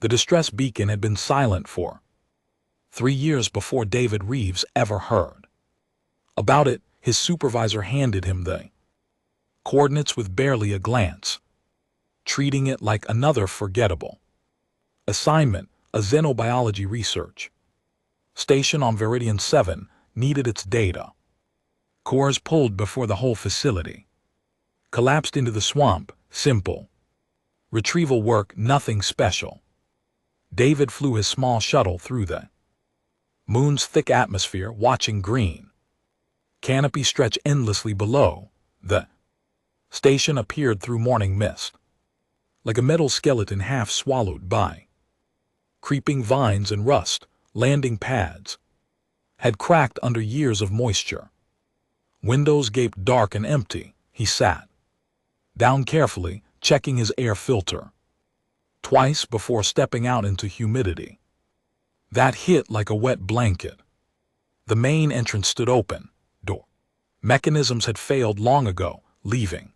The distress beacon had been silent for 3 years before David Reeves ever heard about it. His supervisor handed him the coordinates with barely a glance, treating it like another forgettable assignment. A xenobiology research station on Veridian 7 needed its data. Cores pulled before the whole facility collapsed into the swamp. Simple retrieval work, nothing special. David flew his small shuttle through the moon's thick atmosphere, watching green canopy stretch endlessly below. The station appeared through morning mist, like a metal skeleton half swallowed by creeping vines and rust. Landing pads had cracked under years of moisture. Windows gaped dark and empty. He sat down carefully, checking his air filter twice before stepping out into humidity that hit like a wet blanket. The main entrance stood open. Door mechanisms had failed long ago, leaving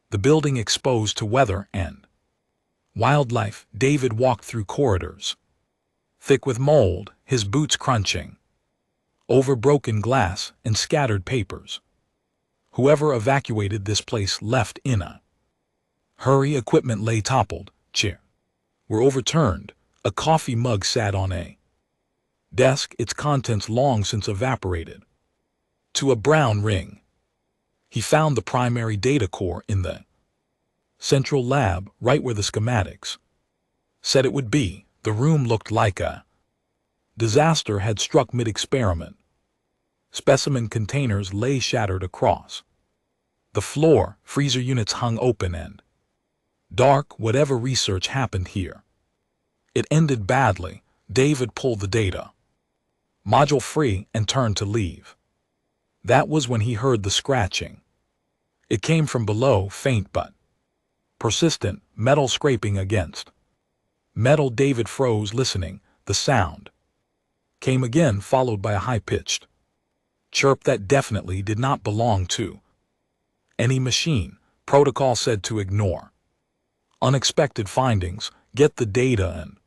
the building exposed to weather and wildlife. David walked through corridors thick with mold, his boots crunching over broken glass and scattered papers. Whoever evacuated this place left in a hurry. Equipment lay toppled, chairs were overturned, a coffee mug sat on a desk, its contents long since evaporated to a brown ring. He found the primary data core in the central lab, right where the schematics said it would be. The room looked like a disaster had struck mid-experiment. Specimen containers lay shattered across the floor, freezer units hung open and dark. Whatever research happened here, it ended badly. David pulled the data module free and turned to leave. That was when he heard the scratching. It came from below, faint but persistent, metal scraping against metal. David froze, listening. The sound came again, followed by a high-pitched chirp that definitely did not belong to any machine. Protocol said to ignore unexpected findings, get the data and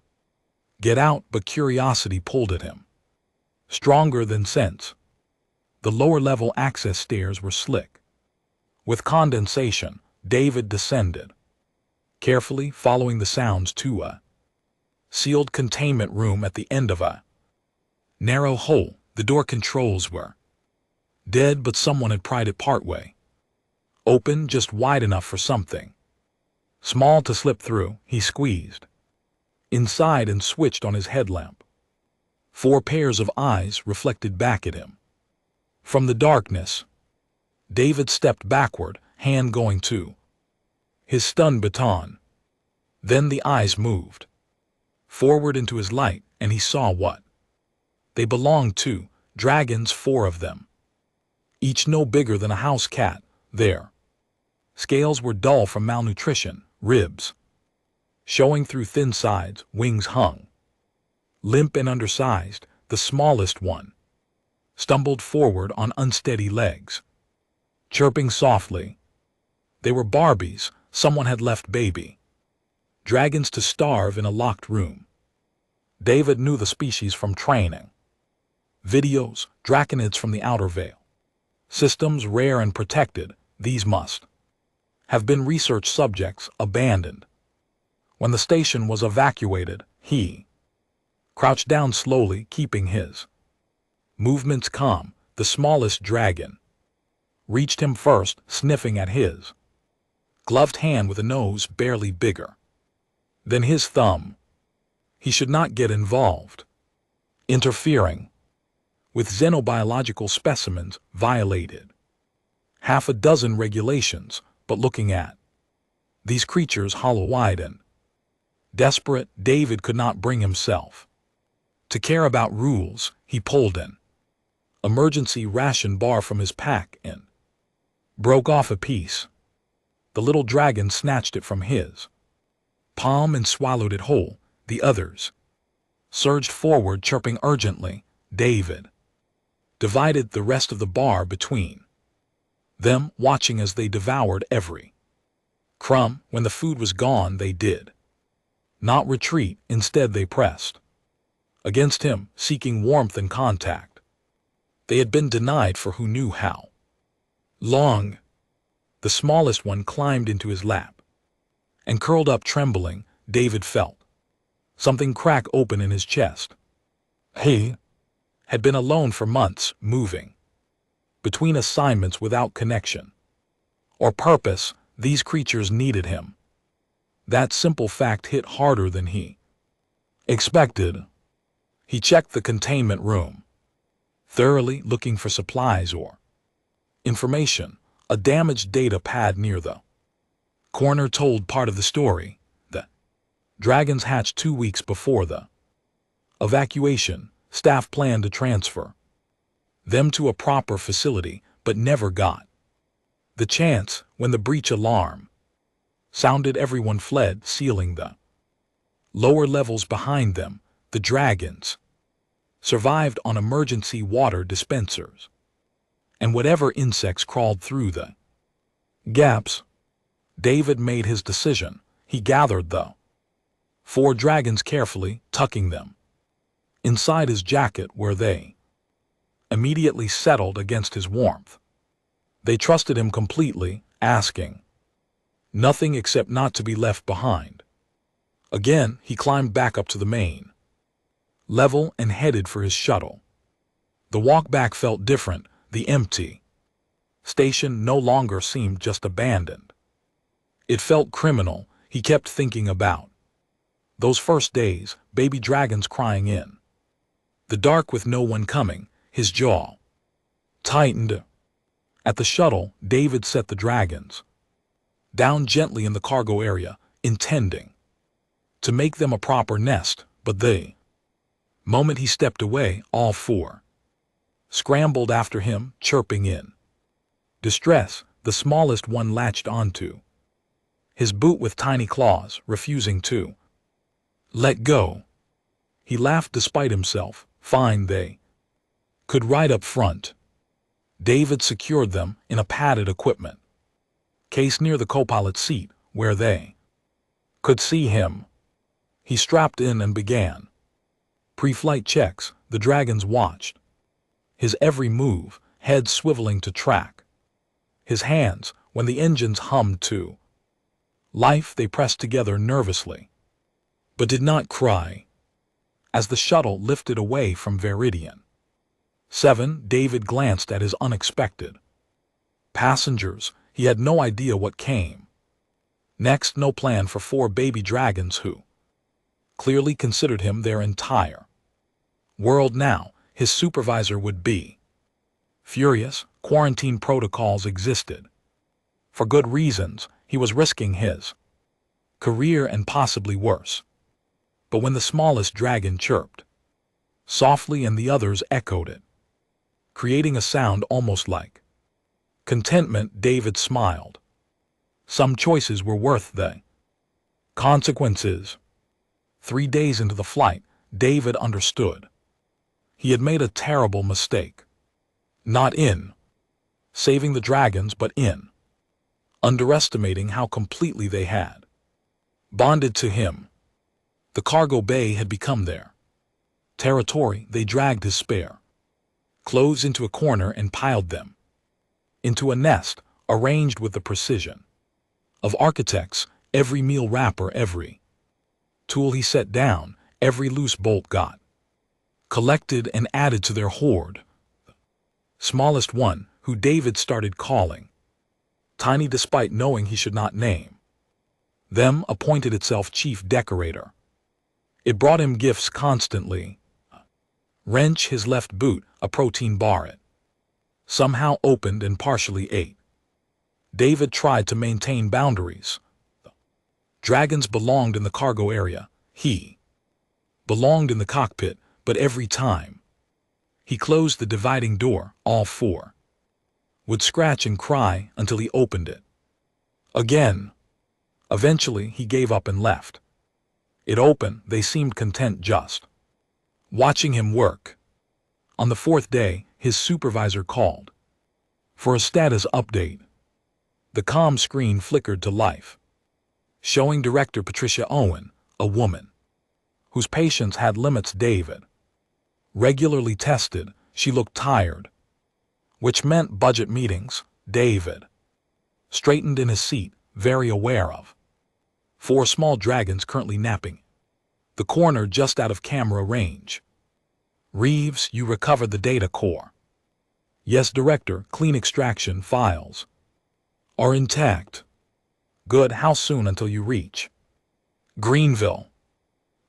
get out, but curiosity pulled at him stronger than sense. The lower-level access stairs were slick with condensation. David descended carefully, following the sounds to a sealed containment room at the end of a narrow hole. The door controls were dead, but someone had pried it partway open, just wide enough for something small to slip through. He squeezed inside and switched on his headlamp. 4 pairs of eyes reflected back at him from the darkness. David stepped backward, hand going to his stun baton. Then the eyes moved forward into his light, and he saw what they belonged to. Dragons, 4 of them, each no bigger than a house cat. Their scales were dull from malnutrition, ribs showing through thin sides, wings hung limp and undersized. The smallest one stumbled forward on unsteady legs, chirping softly. They were Barbies. Someone had left baby dragons to starve in a locked room. David knew the species from training videos, draconids from the outer veil. Systems rare and protected. These must have been research subjects abandoned. When the station was evacuated, he crouched down slowly, keeping his movements calm. The smallest dragon reached him first, sniffing at his gloved hand with a nose barely bigger than his thumb. He should not get involved. Interfering with xenobiological specimens violated half a dozen regulations, but looking at these creatures hollow-eyed and desperate, David could not bring himself to care about rules. He pulled an emergency ration bar from his pack and broke off a piece. The little dragon snatched it from his palm and swallowed it whole. The others surged forward, chirping urgently. David divided the rest of the bar between them, watching as they devoured every crumb. When the food was gone, they did not retreat. Instead, they pressed against him, seeking warmth and contact. They had been denied for who knew how long. The smallest one climbed into his lap and curled up trembling. David felt something crack open in his chest. He had been alone for months, moving between assignments without connection or purpose. These creatures needed him. That simple fact hit harder than he expected. He checked the containment room thoroughly, looking for supplies or information. A damaged data pad near the corner told part of the story. The dragons hatched 2 weeks before the evacuation. Staff planned to transfer them to a proper facility, but never got the chance. When the breach alarm sounded, everyone fled, sealing the lower levels behind them. The dragons survived on emergency water dispensers and whatever insects crawled through the gaps. David made his decision. He gathered the 4 dragons carefully, tucking them inside his jacket, where they immediately settled against his warmth. They trusted him completely, asking nothing except not to be left behind. Again, he climbed back up to the main level and headed for his shuttle. The walk back felt different. The empty station no longer seemed just abandoned. It felt criminal. He kept thinking about those first days, baby dragons crying in the dark with no one coming. His jaw tightened. At the shuttle, David set the dragons down gently in the cargo area, intending to make them a proper nest. But the moment he stepped away, all 4 scrambled after him, chirping in distress. The smallest one latched onto his boot with tiny claws, refusing to let go. He laughed despite himself. Fine, they could ride up front. David secured them in a padded equipment case near the co-pilot seat, where they could see him. He strapped in and began pre-flight checks. The dragons watched his every move, head swiveling to track his hands. When the engines hummed to life, they pressed together nervously, but did not cry. As the shuttle lifted away from Veridian 7, David glanced at his unexpected passengers. He had no idea what came next, no plan for 4 baby dragons who clearly considered him their entire world now. His supervisor would be furious. Quarantine protocols existed for good reasons. He was risking his career and possibly worse. But when the smallest dragon chirped softly and the others echoed it, creating a sound almost like contentment, David smiled. Some choices were worth the consequences. 3 days into the flight, David understood. He had made a terrible mistake. Not in saving the dragons, but in underestimating how completely they had bonded to him. The cargo bay had become their territory. They dragged his spare clothes into a corner and piled them into a nest, arranged with the precision of architects. Every meal wrapper, every tool he set down, every loose bolt got collected and added to their hoard. The smallest one, who David started calling Tiny despite knowing he should not name them, appointed itself chief decorator. It brought him gifts constantly. Wrench his left boot, a protein bar it somehow opened and partially ate. David tried to maintain boundaries. The dragons belonged in the cargo area. He belonged in the cockpit, but every time he closed the dividing door, all 4 would scratch and cry until he opened it again. Eventually, he gave up and left it open. They seemed content just watching him work. On the 4th day, his supervisor called for a status update. The comm screen flickered to life, showing Director Patricia Owen, a woman, whose patience had limits. David regularly tested. She looked tired, which meant budget meetings. David straightened in his seat, very aware of 4 small dragons currently napping the corner just out of camera range. Reeves, you recovered the data core. Yes, Director. Clean extraction files are intact. Good. How soon until you reach Greenville?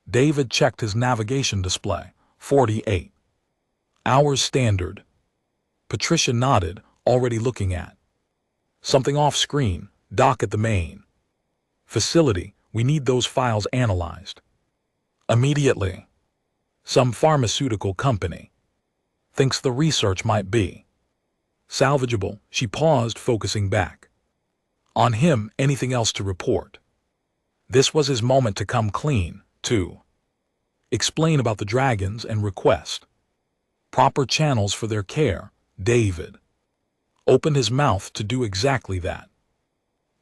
David checked his navigation display. 48 hours standard. Patricia nodded, already looking at something off screen. Dock at the main facility. We need those files analyzed immediately. Some pharmaceutical company thinks the research might be salvageable. She paused, focusing back on him. Anything else to report? This was his moment to come clean, to explain about the dragons and request proper channels for their care. David opened his mouth to do exactly that.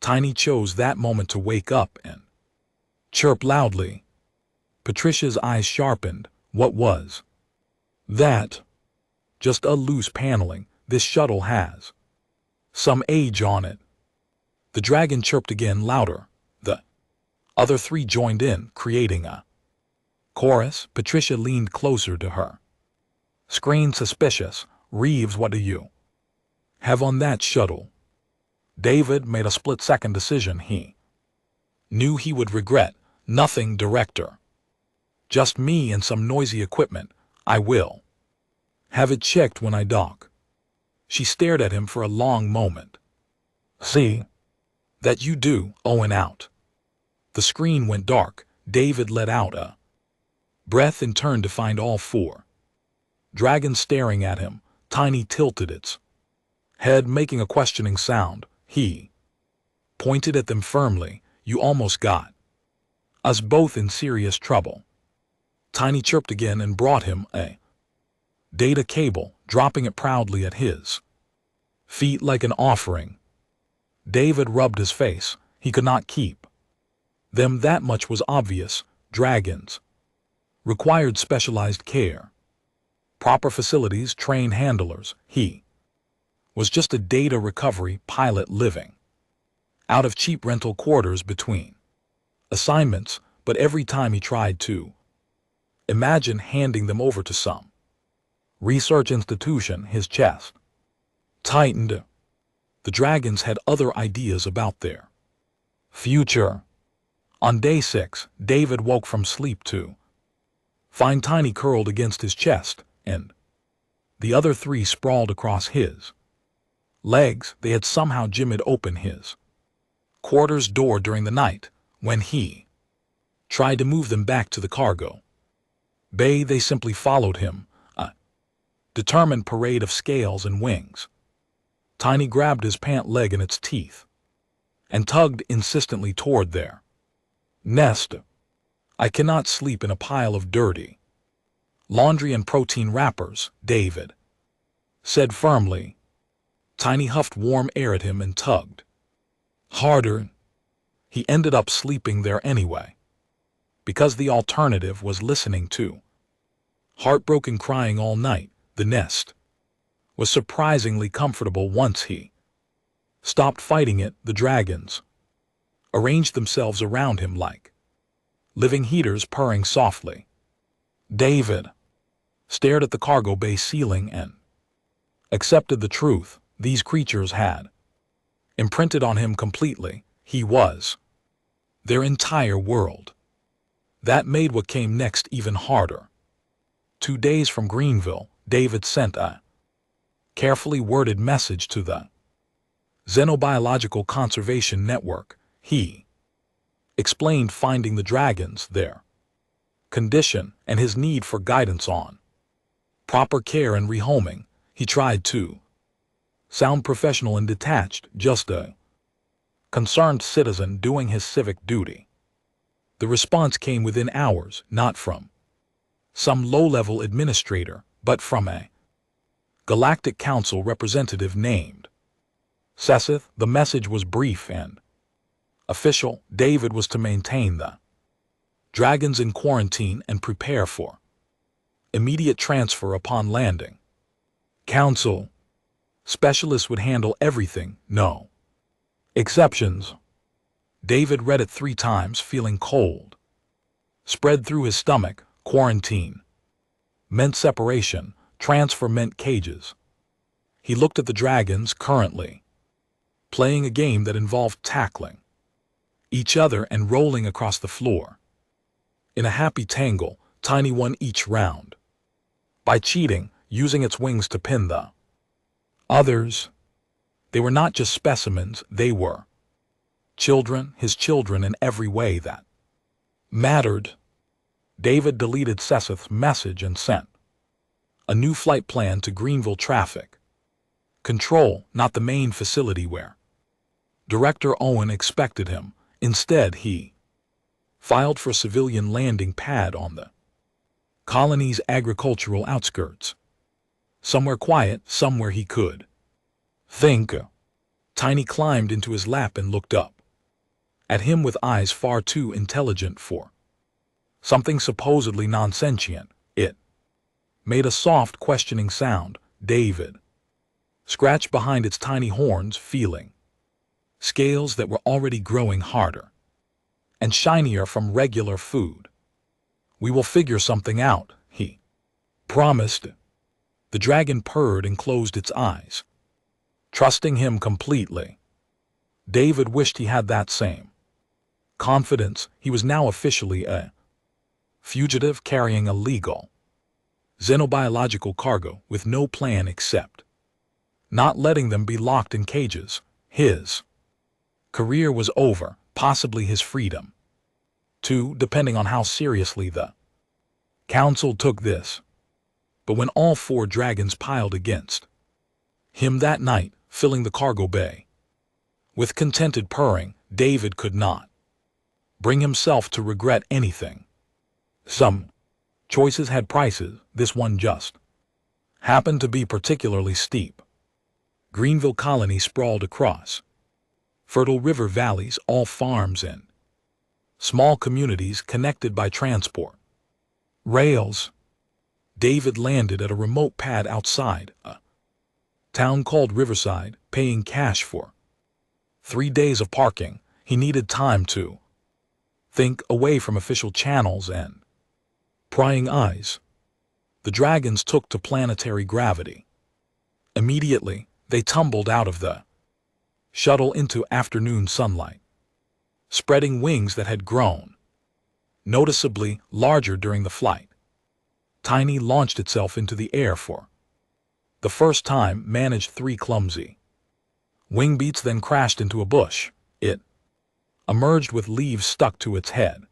Tiny chose that moment to wake up and chirp loudly. Patricia's eyes sharpened. What was that? Just a loose paneling. This shuttle has some age on it. The dragon chirped again, louder. The other 3 joined in, creating a chorus. Patricia leaned closer to her. Screen suspicious. Reeves, what do you have on that shuttle? David made a split-second decision. He knew he would regret nothing. Director. Just me and some noisy equipment. I will have it checked when I dock. She stared at him for a long moment. See that you do. Owen out. The screen went dark. David let out a breath and turned to find all 4 dragons staring at him. Tiny tilted its head, making a questioning sound. He pointed at them firmly. You almost got us both in serious trouble. Tiny chirped again and brought him a data cable, dropping it proudly at his feet like an offering. David rubbed his face. He could not keep them. That much was obvious. Dragons required specialized care, proper facilities, trained handlers. He was just a data recovery pilot living out of cheap rental quarters between assignments, but every time he tried to imagine handing them over to some research institution, his chest tightened. The dragons had other ideas about their future. On day 6, David woke from sleep to find Tiny curled against his chest, and the other 3 sprawled across his legs. They had somehow jimmied open his quarters door during the night. When he tried to move them back to the cargo bay, they simply followed him, a determined parade of scales and wings. Tiny grabbed his pant leg in its teeth and tugged insistently toward their nest. I cannot sleep in a pile of dirty laundry and protein wrappers, David said firmly. Tiny huffed warm air at him and tugged harder. He ended up sleeping there anyway, because the alternative was listening to heartbroken crying all night. The nest was surprisingly comfortable once he stopped fighting it. The dragons arranged themselves around him like living heaters, purring softly. David stared at the cargo bay ceiling and accepted the truth. These creatures had imprinted on him completely. He was their entire world. That made what came next even harder. 2 days from Greenville, David sent a carefully worded message to the Xenobiological Conservation Network. He explained finding the dragons, their condition, and his need for guidance on proper care and rehoming. He tried to sound professional and detached, just a concerned citizen doing his civic duty. The response came within hours, not from some low-level administrator, but from a Galactic Council representative named Sesseth. The message was brief and official. David was to maintain the Dragons in quarantine and prepare for immediate transfer upon landing. Council. Specialists would handle everything, no exceptions. David read it 3 times, feeling cold. Spread through his stomach, quarantine meant separation, transfer meant cages. He looked at the dragons currently playing a game that involved tackling each other and rolling across the floor. In a happy tangle, Tiny won each round by cheating, using its wings to pin the others. They were not just specimens, they were children, his children in every way that mattered. David deleted Seth's message and sent a new flight plan to Greenville Traffic Control, not the main facility where Director Owen expected him. Instead, he filed for a civilian landing pad on the colony's agricultural outskirts. Somewhere quiet, somewhere he could think. Tiny climbed into his lap and looked up at him with eyes far too intelligent for something supposedly non-sentient. It made a soft, questioning sound. David scratched behind its tiny horns, feeling scales that were already growing harder and shinier from regular food. We will figure something out, he promised. The dragon purred and closed its eyes, trusting him completely. David wished he had that same confidence. He was now officially a fugitive carrying illegal xenobiological cargo with no plan except not letting them be locked in cages. His career was over, possibly his freedom, too, depending on how seriously the council took this. But when all 4 dragons piled against him that night, filling the cargo bay with contented purring, David could not bring himself to regret anything. Some choices had prices, this one just happened to be particularly steep. Greenville Colony sprawled across fertile river valleys, all farms and small communities connected by transport rails. David landed at a remote pad outside a town called Riverside, paying cash for 3 days of parking. He needed time to think, away from official channels and prying eyes. The dragons took to planetary gravity. Immediately, they tumbled out of the shuttle into afternoon sunlight, spreading wings that had grown noticeably larger during the flight. Tiny launched itself into the air for the first time, managed 3 clumsy wing beats, then crashed into a bush. It emerged with leaves stuck to its head,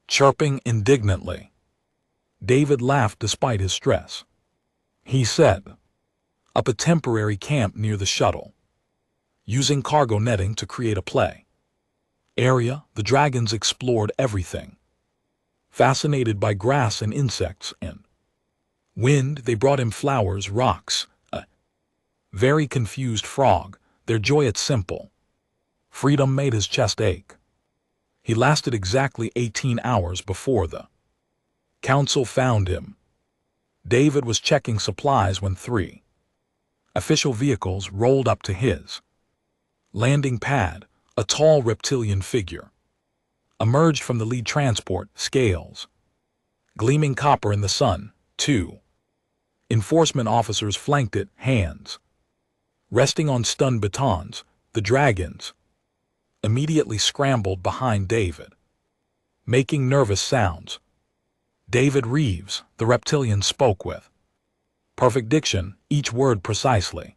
chirping indignantly. David laughed despite his stress. He set up a temporary camp near the shuttle, using cargo netting to create a play area. The dragons explored everything. Fascinated by grass and insects and wind, they brought him flowers, rocks, a very confused frog. Their joy at simple freedom made his chest ache. He lasted exactly 18 hours before the council found him. David was checking supplies when 3 official vehicles rolled up to his landing pad. A tall reptilian figure emerged from the lead transport, scales gleaming copper in the sun. 2 enforcement officers flanked it, hands resting on stun batons. The dragons immediately scrambled behind David, making nervous sounds. David Reeves, the reptilian, spoke with perfect diction, each word precisely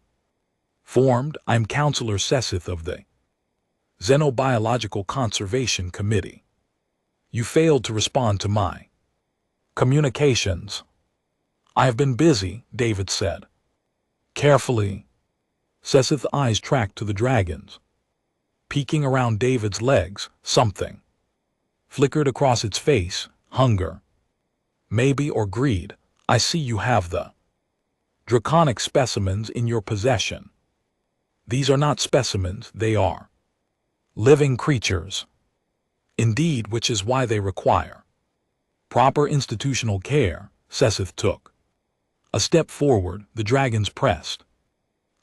formed. I'm Counselor Seth of the Xenobiological Conservation Committee. You failed to respond to my communications. I have been busy, David said carefully. Seth's eyes tracked to the dragons, peeking around David's legs. Something flickered across its face. Hunger, maybe, or greed. I see you have the draconic specimens in your possession. These are not specimens, they are living creatures. Indeed, which is why they require proper institutional care. Seth took a step forward. The dragons pressed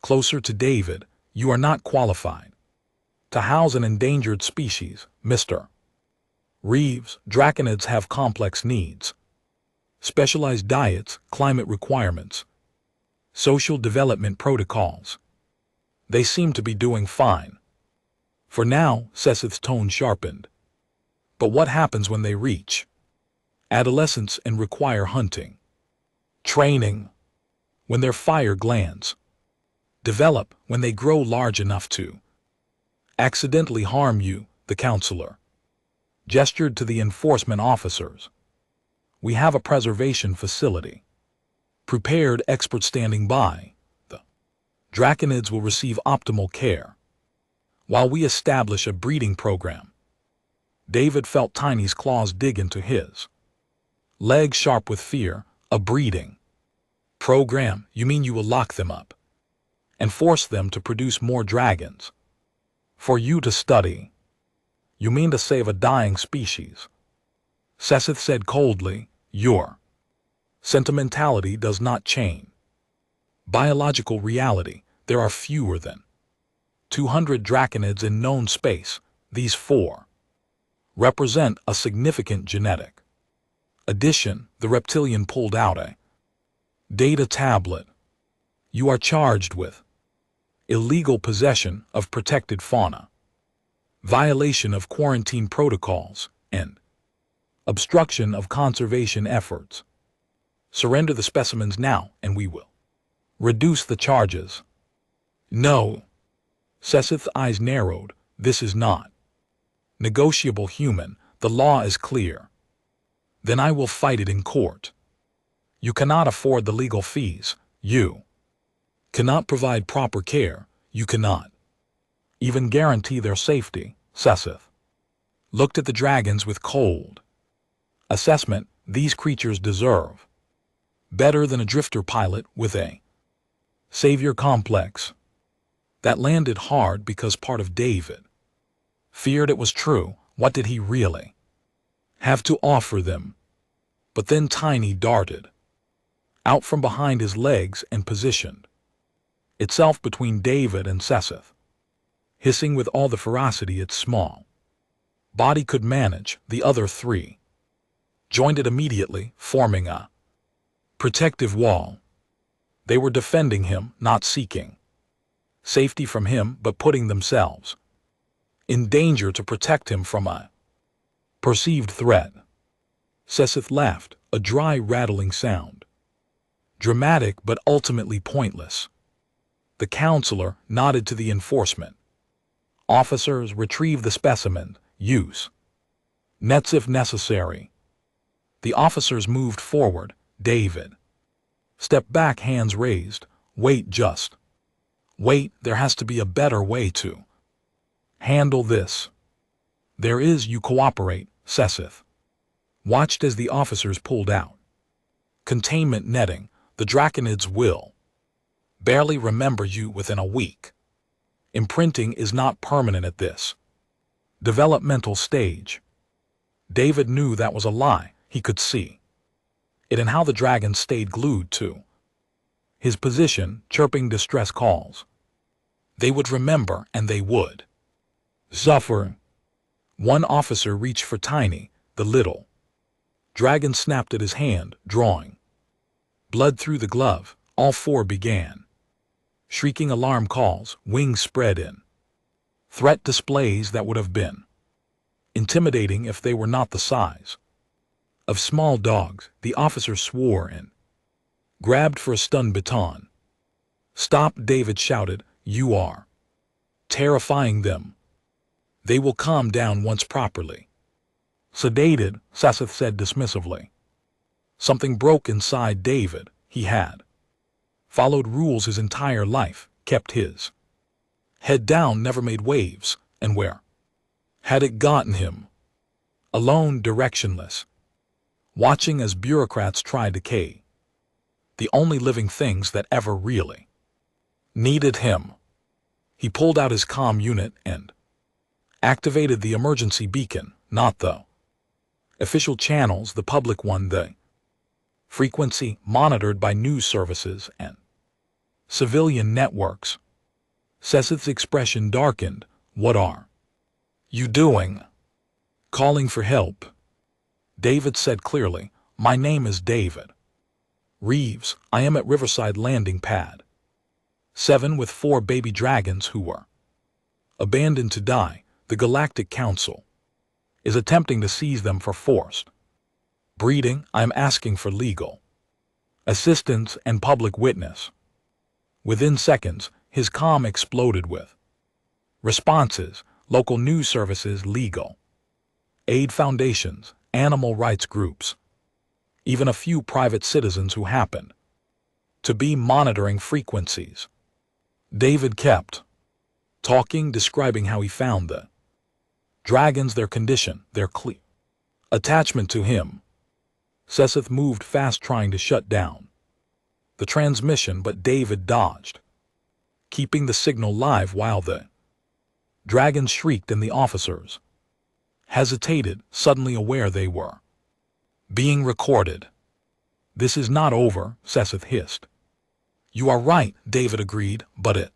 closer to David. You are not qualified to house an endangered species, Mr. Reeves. Draconids have complex needs, specialized diets, climate requirements, social development protocols. They seem to be doing fine for now. Seth's tone sharpened. But what happens when they reach adolescence and require hunting training? When their fire glands develop, when they grow large enough to accidentally harm you? The counselor gestured to the enforcement officers. We have a preservation facility prepared, experts standing by. The draconids will receive optimal care while we establish a breeding program. David felt Tiny's claws dig into his legs, sharp with fear. A breeding program? You mean you will lock them up and force them to produce more dragons for you to study? You mean to save a dying species? Seth said coldly. Your sentimentality does not change biological reality. There are fewer than 200 draconids in known space. These 4 represent a significant genetic addition. The reptilian pulled out a data tablet. You are charged with illegal possession of protected fauna, violation of quarantine protocols, and obstruction of conservation efforts. Surrender the specimens now, and we will reduce the charges. No. Seth's eyes narrowed. This is not negotiable, human. The law is clear. Then I will fight it in court. You cannot afford the legal fees. You cannot provide proper care. You cannot even guarantee their safety. Seth looked at the dragons with cold assessment. These creatures deserve better than a drifter pilot with a savior complex. That landed hard because part of David feared it was true. What did he really have to offer them? But then Tiny darted out from behind his legs and positioned itself between David and Seth, hissing with all the ferocity its small body could manage. The other 3 joined it immediately, forming a protective wall. They were defending him, not seeking safety from him, but putting themselves in danger to protect him from a perceived threat. Seth laughed, a dry, rattling sound, dramatic but ultimately pointless. The counselor nodded to the enforcement officers. Retrieve the specimen. Use nets if necessary. The officers moved forward. David stepped back, hands raised. Wait, just wait. There has to be a better way to handle this. There is. You cooperate. Seth watched as the officers pulled out containment netting. The draconids will barely remember you within a week. Imprinting is not permanent at this developmental stage. David knew that was a lie. He could see it in how the dragons stayed glued to his position, chirping distress calls. They would remember, and they would suffer. One officer reached for Tiny. The little dragon snapped at his hand, drawing blood through the glove. All 4 began shrieking alarm calls, wings spread in threat displays that would have been intimidating if they were not the size of small dogs. The officer swore and grabbed for a stun baton. Stop, David shouted. You are terrifying them. They will calm down once properly sedated, Seth said dismissively. Something broke inside David. He had followed rules his entire life, kept his head down, never made waves, and where had it gotten him? Alone, directionless, watching as bureaucrats tried to decay the only living things that ever really needed him. He pulled out his comm unit and activated the emergency beacon. not the official channels, the public one, the frequency monitored by news services and civilian networks. Seth's expression darkened. What are you doing? Calling for help. David said clearly, my name is David Reeves. I am at Riverside Landing Pad 7 with 4 baby dragons who were abandoned to die. The Galactic Council is attempting to seize them for forced breeding. I am asking for legal assistance and public witness. Within seconds, his comm exploded with responses, local news services, legal aid foundations, animal rights groups, even a few private citizens who happened to be monitoring frequencies. David kept talking, describing how he found the dragons, their condition, their attachment to him. Seth moved fast, trying to shut down the transmission, but David dodged, keeping the signal live while the dragons shrieked and the officers hesitated, suddenly aware they were being recorded. This is not over, Seth hissed. You are right, David agreed, but it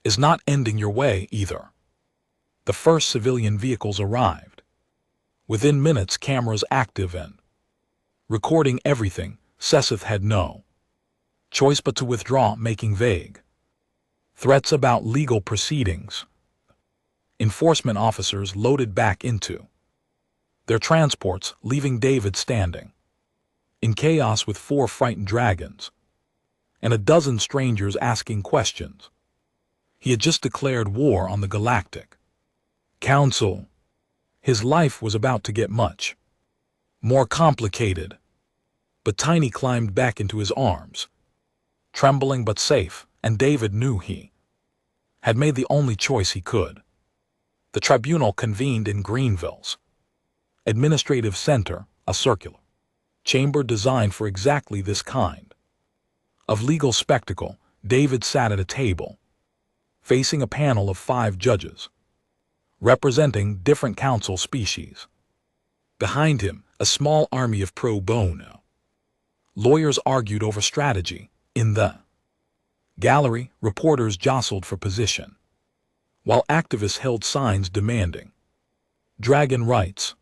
is not ending your way either. The first civilian vehicles arrived. Within minutes, cameras active and recording everything. Seth had no choice but to withdraw, making vague threats about legal proceedings. Enforcement officers loaded back into their transports, leaving David standing in chaos with 4 frightened dragons and a dozen strangers asking questions. He had just declared war on the Galactic Council. His life was about to get much more complicated. But Tiny climbed back into his arms, trembling but safe, and David knew he had made the only choice he could. The tribunal convened in Greenville's administrative center, a circular chamber designed for exactly this kind of legal spectacle. David sat at a table, facing a panel of 5 judges, representing different council species. Behind him, a small army of pro bono lawyers argued over strategy. In the gallery, reporters jostled for position, while activists held signs demanding dragon rights.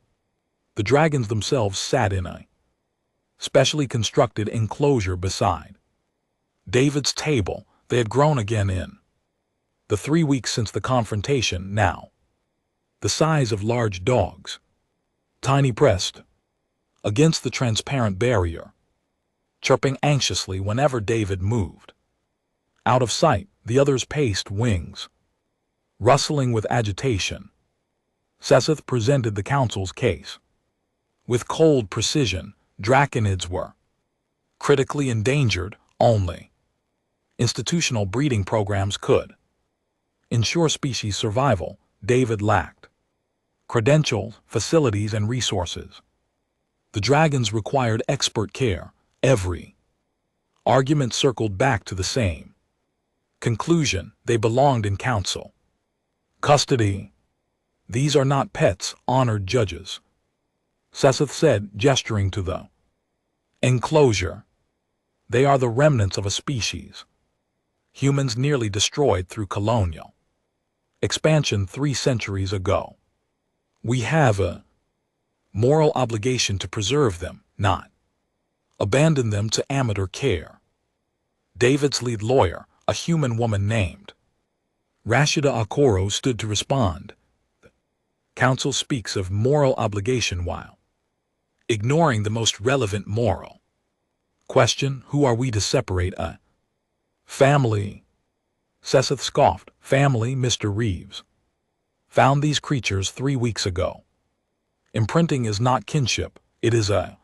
The dragons themselves sat in a specially constructed enclosure beside David's table. They had grown again in the 3 weeks since the confrontation, now the size of large dogs. Tiny pressed against the transparent barrier, chirping anxiously whenever David moved. Out of sight, the others paced, wings rustling with agitation. Seth presented the council's case with cold precision. Draconids were critically endangered. Only institutional breeding programs could ensure species survival. David lacked credentials, facilities, and resources. The dragons required expert care. Every argument circled back to the same conclusion: they belonged in council custody. These are not pets, honored judges, Seth said, gesturing to the enclosure. They are the remnants of a species humans nearly destroyed through colonial expansion 3 centuries ago. We have a moral obligation to preserve them, not abandon them to amateur care. David's lead lawyer, a human woman named Rashida Okoro, stood to respond. The council speaks of moral obligation while ignoring the most relevant moral question: who are we to separate a family? Seth scoffed. Family, Mr. Reeves found these creatures 3 weeks ago. Imprinting is not kinship, it is a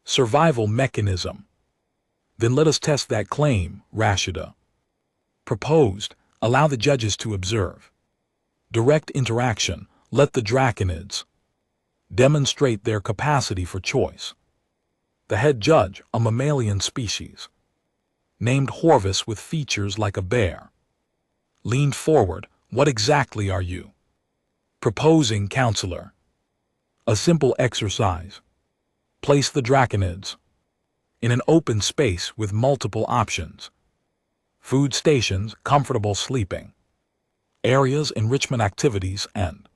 survival mechanism. Then let us test that claim, Rashida proposed. Allow the judges to observe direct interaction. Let the draconids demonstrate their capacity for choice. The head judge, a mammalian species named Horvis with features like a bear, leaned forward. What exactly are you proposing, counselor? A simple exercise. Place the draconids in an open space with multiple options. Food stations, comfortable sleeping areas, enrichment activities, and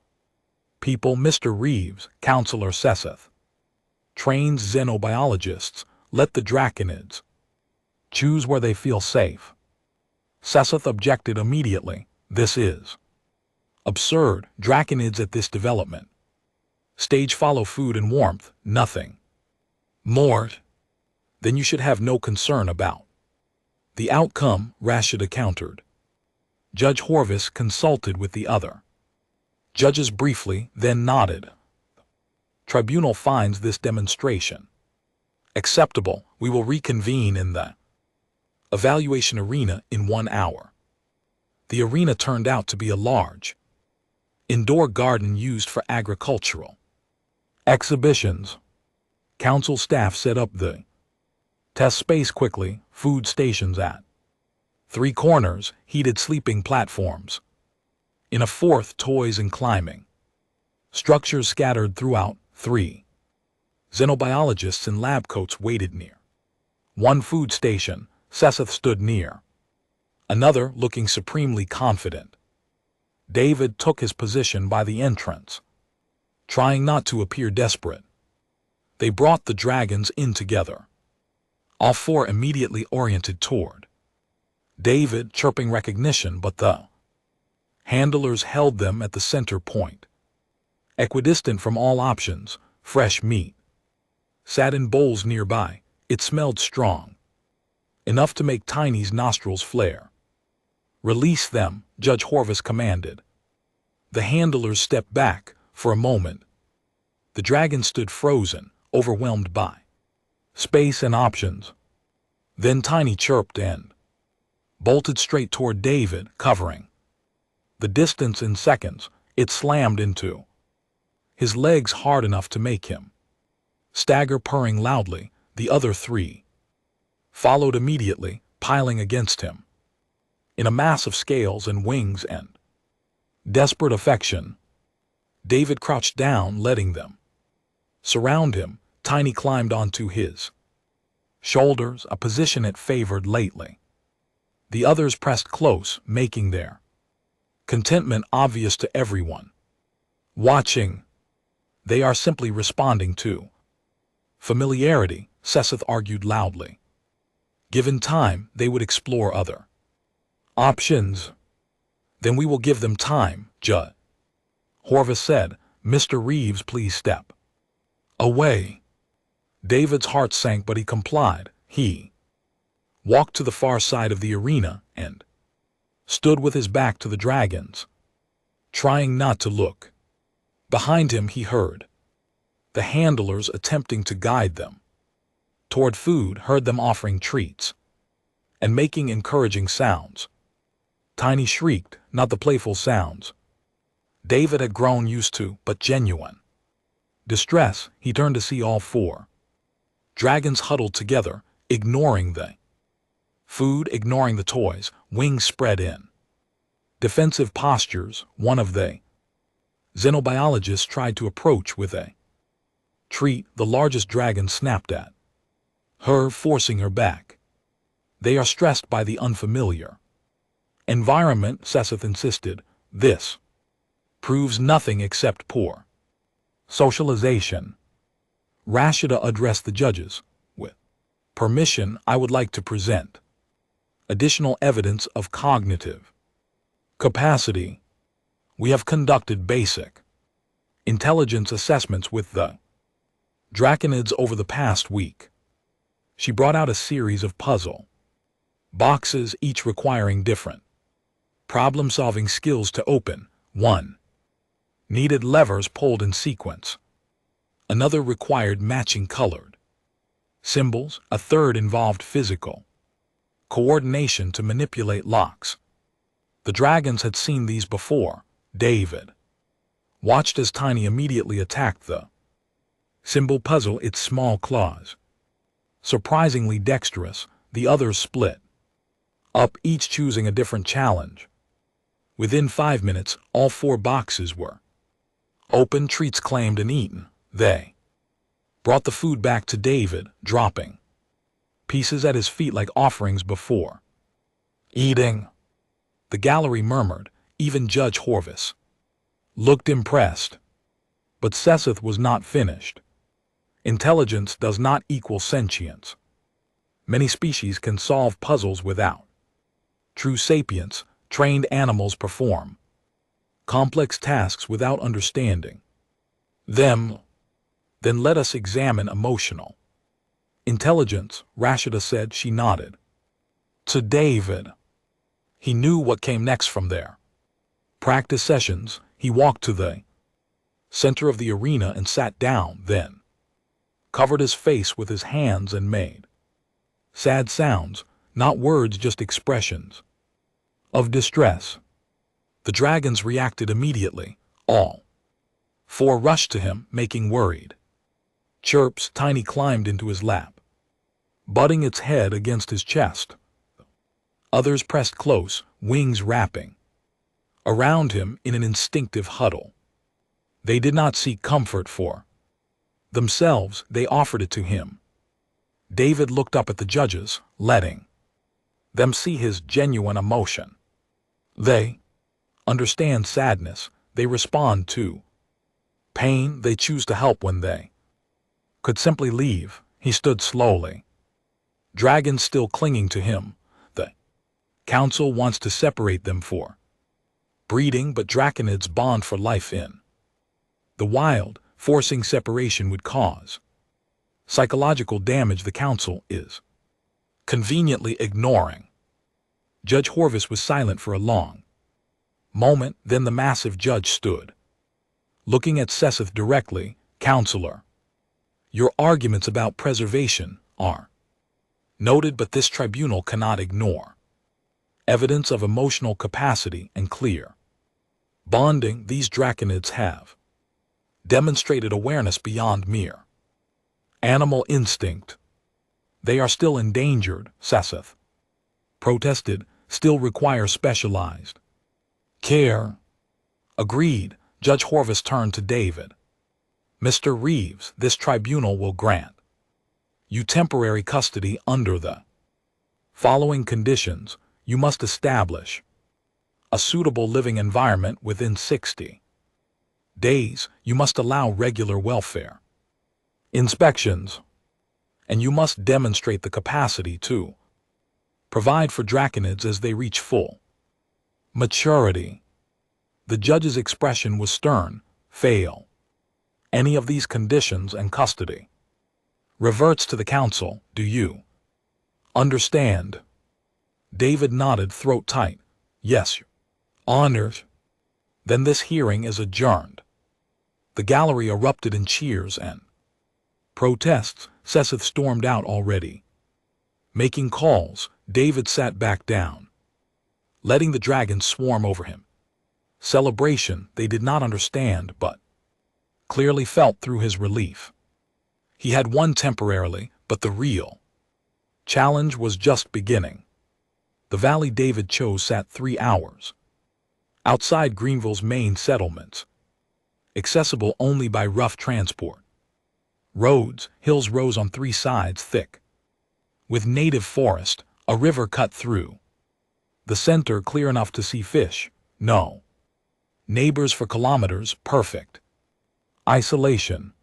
people. Mr. Reeves, Counselor Sesseth, trains xenobiologists. Let the draconids choose where they feel safe. Sesseth objected immediately. This is absurd. Draconids at this development stage follow food and warmth, nothing more. Then you should have no concern about the outcome, Rashida countered. Judge Horvis consulted with the other judges briefly, then nodded. Tribunal finds this demonstration acceptable. We will reconvene in the evaluation arena in 1 hour. The arena turned out to be a large indoor garden used for agricultural exhibitions. Council staff set up the test space quickly. Food stations at 3 corners, heated sleeping platforms. In a 4th, toys and climbing structures scattered throughout. 3 xenobiologists in lab coats waited near 1 food station. Sesseth stood near another, looking supremely confident. David took his position by the entrance, trying not to appear desperate. They brought the dragons in together. All 4 immediately oriented toward David, chirping recognition, but the handlers held them at the center point. Equidistant from all options, fresh meat sat in bowls nearby. It smelled strong, enough to make Tiny's nostrils flare. Release them, Judge Horvis commanded. The handlers stepped back for a moment. The dragon stood frozen, overwhelmed by space and options. Then Tiny chirped and bolted straight toward David, covering the distance in seconds. It slammed into his legs hard enough to make him stagger, purring loudly. The other 3 followed immediately, piling against him in a mass of scales and wings and desperate affection. David crouched down, letting them surround him. Tiny climbed onto his shoulders, a position it favored lately. The others pressed close, making their contentment obvious to everyone watching. They are simply responding to familiarity, Sesseth argued loudly. Given time, they would explore other options. Then we will give them time, Judge Horvis said. Mr. Reeves, please step away. David's heart sank, but he complied. He walked to the far side of the arena and stood with his back to the dragons, trying not to look. Behind him he heard the handlers attempting to guide them toward food, heard them offering treats and making encouraging sounds. Tiny shrieked, not the playful sounds David had grown used to, but genuine distress. He turned to see all 4 dragons huddled together, ignoring the food, ignoring the toys, wings spread in defensive postures. One of the xenobiologists tried to approach with a treat. The largest dragon snapped at her, forcing her back. They are stressed by the unfamiliar environment, Sesseth insisted. This proves nothing except poor socialization. Rashida addressed the judges. With permission, I would like to present additional evidence of cognitive capacity. We have conducted basic intelligence assessments with the draconids over the past week. She brought out a series of puzzle boxes, each requiring different problem-solving skills to open. 1 needed levers pulled in sequence. Another required matching colored symbols. A third involved physical coordination to manipulate locks. The dragons had seen these before. David watched as Tiny immediately attacked the symbol puzzle, its small claws surprisingly dexterous. The others split up, each choosing a different challenge. Within 5 minutes, all 4 boxes were open, treats claimed and eaten. They brought the food back to David, dropping pieces at his feet like offerings before eating. The gallery murmured, even Judge Horvis looked impressed. But Seth was not finished. Intelligence does not equal sentience. Many species can solve puzzles without true sapience. Trained animals perform complex tasks without understanding them. Then let us examine emotional intelligence, Rashida said. She nodded to David. He knew what came next from there. Practice sessions. He walked to the center of the arena and sat down, then covered his face with his hands and made sad sounds, not words, just expressions of distress. The dragons reacted immediately. All four rushed to him, making worried chirps. Tiny climbed into his lap, butting its head against his chest. Others pressed close, wings wrapping around him in an instinctive huddle. They did not seek comfort for themselves, they offered it to him. David looked up at the judges, letting them see his genuine emotion. They understand sadness, they respond to pain, they choose to help when they could simply leave. He stood slowly, dragons still clinging to him. The council wants to separate them for breeding, but draconids bond for life in the wild. Forcing separation would cause psychological damage the council is conveniently ignoring. Judge Horvis was silent for a long moment, then the massive judge stood, looking at Seth directly. Counselor, your arguments about preservation are noted, but this tribunal cannot ignore evidence of emotional capacity and clear bonding. These draconids have demonstrated awareness beyond mere animal instinct. They are still endangered, Seth protested, still require specialized care. Agreed. Judge Horvis turned to David. Mr. Reeves, this tribunal will grant you temporary custody under the following conditions. You must establish a suitable living environment within 60 days. You must allow regular welfare inspections, and you must demonstrate the capacity to provide for draconids as they reach full maturity. The judge's expression was stern. Fail any of these conditions and custody reverts to the council. Do you understand? David nodded, throat tight. Yes, Your Honor. Then this hearing is adjourned. The gallery erupted in cheers and protests. Seth stormed out already making calls. David sat back down, letting the dragons swarm over him. Celebration they did not understand, but clearly felt through his relief. He had won temporarily, but the real challenge was just beginning. The valley David chose sat 3 hours outside Greenville's main settlements, accessible only by rough transport. Roads, hills rose on 3 sides thick with native forest, a river cut through the center clear enough to see fish. No neighbors for kilometers. Perfect isolation.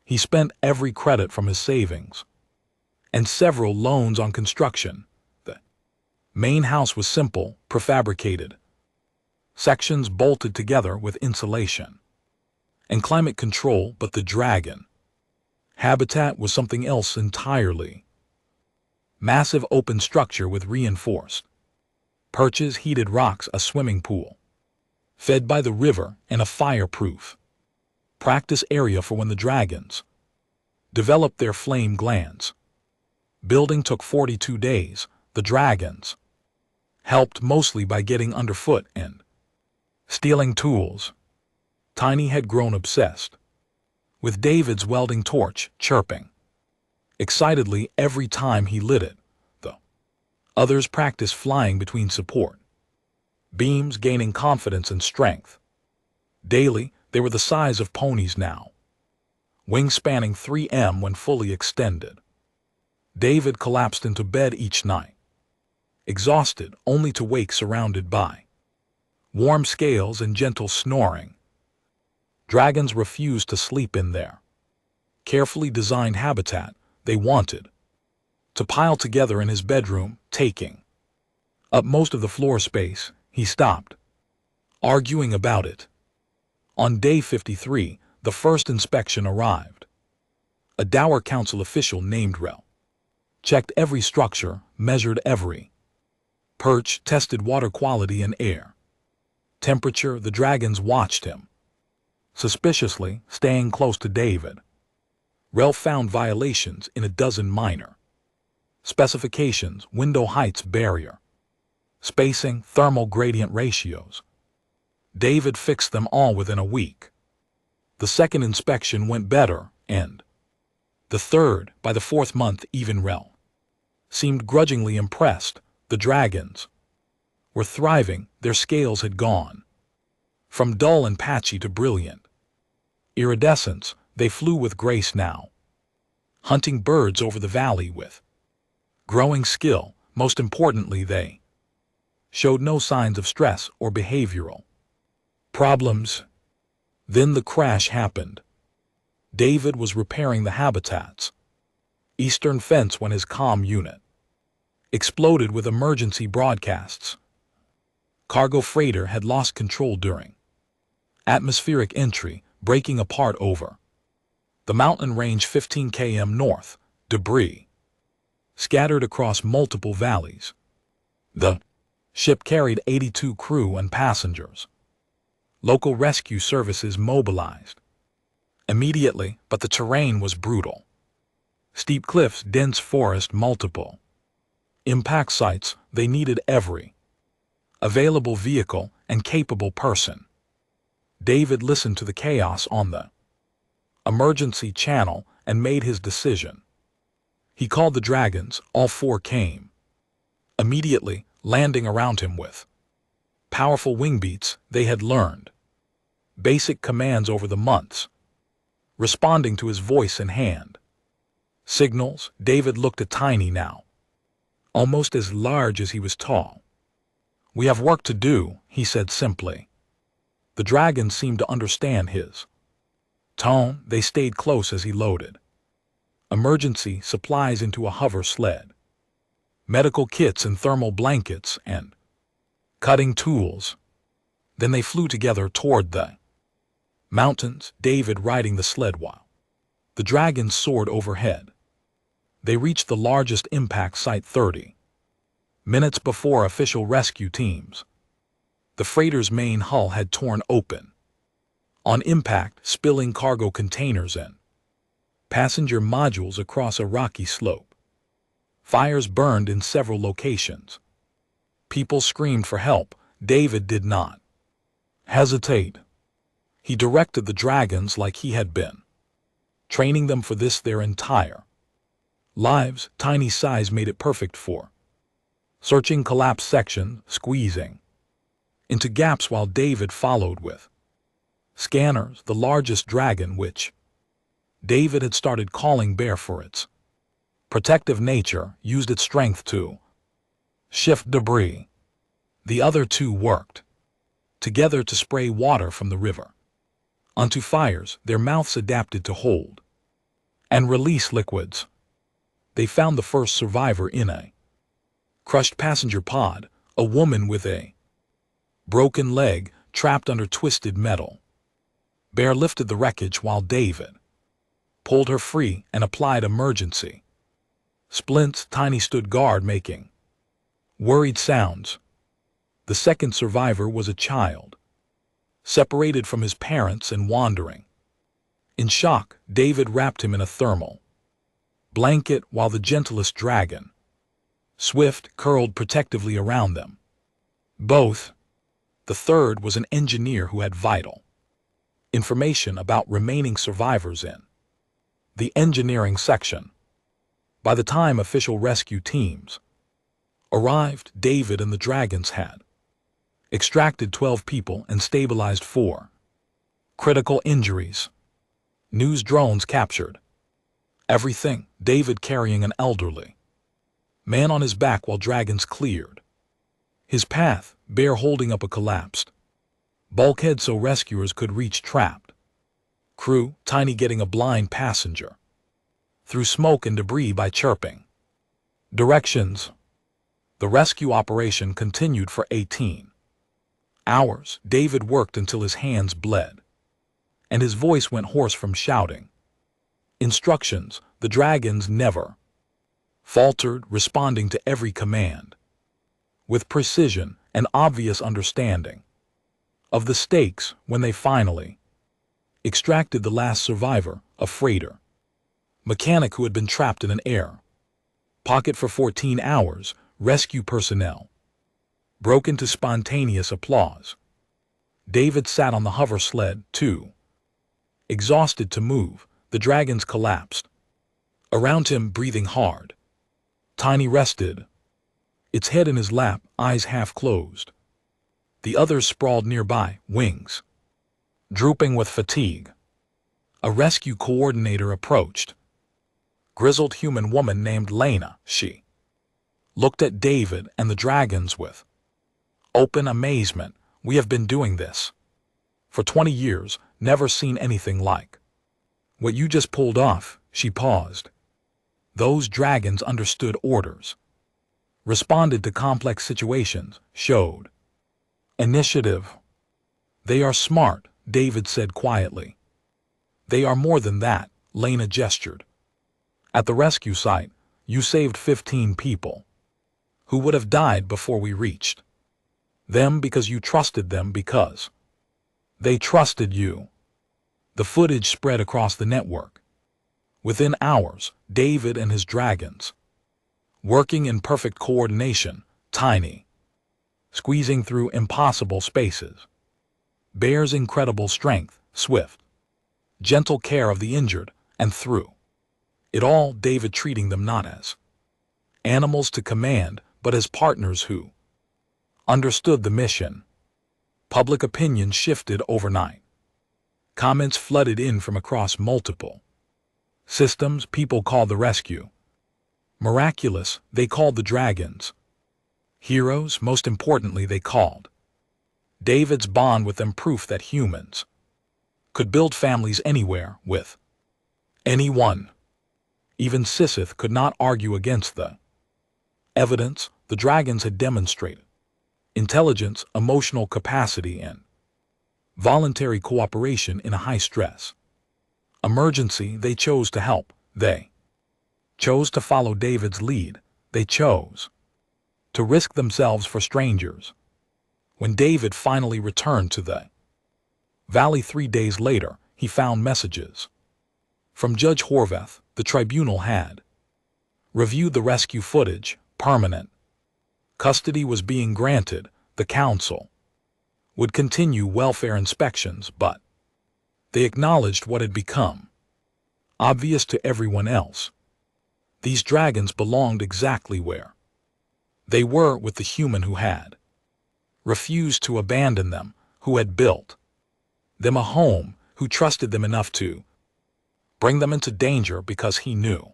He spent every credit from his savings and several loans on construction. The main house was simple, prefabricated sections bolted together with insulation and climate control, but the dragon habitat was something else entirely. Massive open structure with reinforced perches, heated rocks, a swimming pool fed by the river, and a fireproof practice area for when the dragons developed their flame glands. Building took 42 days. The dragons helped mostly by getting underfoot and stealing tools. Tiny had grown obsessed with David's welding torch, chirping excitedly every time he lit it. The others practiced flying between support beams, gaining confidence and strength. Daily, they were the size of ponies now, wings spanning 3 m when fully extended. David collapsed into bed each night, exhausted only to wake surrounded by warm scales and gentle snoring. Dragons refused to sleep in their carefully designed habitat. They wanted to pile together in his bedroom, taking up most of the floor space. He stopped arguing about it. On day 53, the first inspection arrived. A Dower Council official named Rel checked every structure, measured every perch, tested water quality and air temperature. The dragons watched him suspiciously, staying close to David. Rel found violations in a dozen minor specifications: window heights, barrier spacing, thermal gradient ratios. David fixed them all within a week. The second inspection went better, and the third. By the fourth month, even Rel seemed grudgingly impressed. The dragons were thriving. Their scales had gone from dull and patchy to brilliant iridescence. They flew with grace now, hunting birds over the valley with growing skill. Most importantly, they showed no signs of stress or behavioral problems. Then the crash happened. David was repairing the habitat's eastern fence when his comm unit exploded with emergency broadcasts. Cargo freighter had lost control during atmospheric entry, breaking apart over the mountain range 15 km north. Debris scattered across multiple valleys. The ship carried 82 crew and passengers. Local rescue services mobilized immediately, but the terrain was brutal. Steep cliffs, dense forest, multiple impact sites. They needed every available vehicle and capable person. David listened to the chaos on the emergency channel and made his decision. He called the dragons. All four came immediately, landing around him with powerful wing beats. They had learned basic commands over the months, responding to his voice and hand signals. David looked tiny now, almost as large as he was tall. "We have work to do," he said simply. The dragons seemed to understand his tone. They stayed close as he loaded emergency supplies into a hover sled, medical kits and thermal blankets and cutting tools. Then they flew together toward the mountains, David riding the sled while the dragons soared overhead. They reached the largest impact site 30 minutes before official rescue teams. The freighter's main hull had torn open on impact, spilling cargo containers and passenger modules across a rocky slope. Fires burned in several locations. People screamed for help. David did not hesitate. He directed the dragons like he had been training them for this their entire lives. Tiny size made it perfect for searching collapsed sections, squeezing into gaps while David followed with scanners. The largest dragon, which David had started calling Bear for its protective nature, used its strength to shift debris. The other two worked together to spray water from the river onto fires. Their mouths adapted to hold and release liquids. They found the first survivor in a crushed passenger pod, a woman with a broken leg trapped under twisted metal. Bear lifted the wreckage while David pulled her free and applied emergency splints. Tiny stood guard, making worried sounds. The second survivor was a child, separated from his parents and wandering. In shock, David wrapped him in a thermal blanket while the gentlest dragon, Swift, curled protectively around them. Both. The third was an engineer who had vital information about remaining survivors in the engineering section. By the time official rescue teams arrived, David and the dragons had extracted 12 people and stabilized 4 critical injuries. News drones captured everything. David carrying an elderly man on his back while dragons cleared his path, Bear holding up a collapsed bulkhead so rescuers could reach trapped crew, Tiny getting a blind passenger through smoke and debris by chirping directions. The rescue operation continued for 18 hours. David worked until his hands bled and his voice went hoarse from shouting instructions. The dragons never faltered, responding to every command with precision and obvious understanding of the stakes. When they finally extracted the last survivor, a freighter mechanic who had been trapped in an air pocket for 14 hours, rescue personnel broke into spontaneous applause. David sat on the hover sled, too exhausted to move. The dragons collapsed around him, breathing hard. Tiny rested, its head in his lap, eyes half closed. The others sprawled nearby, wings drooping with fatigue. A rescue coordinator approached. Grizzled human woman named Lena. She looked at David and the dragons with open amazement. We have been doing this for 20 years, never seen anything like what you just pulled off. She paused. Those dragons understood orders, responded to complex situations, showed initiative. They are smart, David said quietly. They are more than that, Lena gestured. At the rescue site, you saved 15 people who would have died before we reached them because you trusted them, because they trusted you. The footage spread across the network. Within hours, David and his dragons, working in perfect coordination, Tiny squeezing through impossible spaces, Bear's incredible strength, swift, gentle care of the injured, and through it all, David treating them not as animals to command, but as partners who understood the mission. Public opinion shifted overnight. Comments flooded in from across multiple systems. People called the rescue miraculous. They called the dragons heroes. Most importantly, they called David's bond with them proof that humans could build families anywhere with anyone. Even Sisith could not argue against the evidence. The dragons had demonstrated intelligence, emotional capacity, and voluntary cooperation in a high-stress emergency. They chose to help. They chose to follow David's lead. They chose to risk themselves for strangers. When David finally returned to the valley 3 days later, he found messages from Judge Horvath. The tribunal had reviewed the rescue footage. Permanent custody was being granted. The council would continue welfare inspections, but they acknowledged what had become obvious to everyone else. These dragons belonged exactly where they were, with the human who had refused to abandon them, who had built them a home, who trusted them enough to bring them into danger because he knew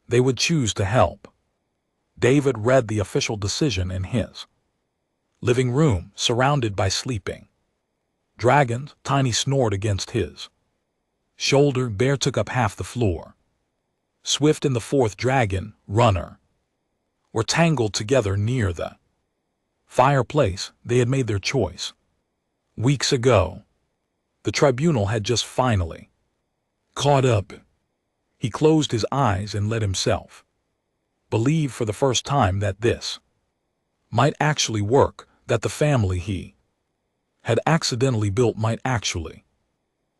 they would choose to help. David read the official decision in his living room, surrounded by sleeping dragons. Tiny snored against his shoulder. Bear took up half the floor. Swift and the fourth dragon, Runner, were tangled together near the fireplace. They had made their choice weeks ago. The tribunal had just finally caught up. He closed his eyes and let himself believe for the first time that this might actually work, that the family he had accidentally built might actually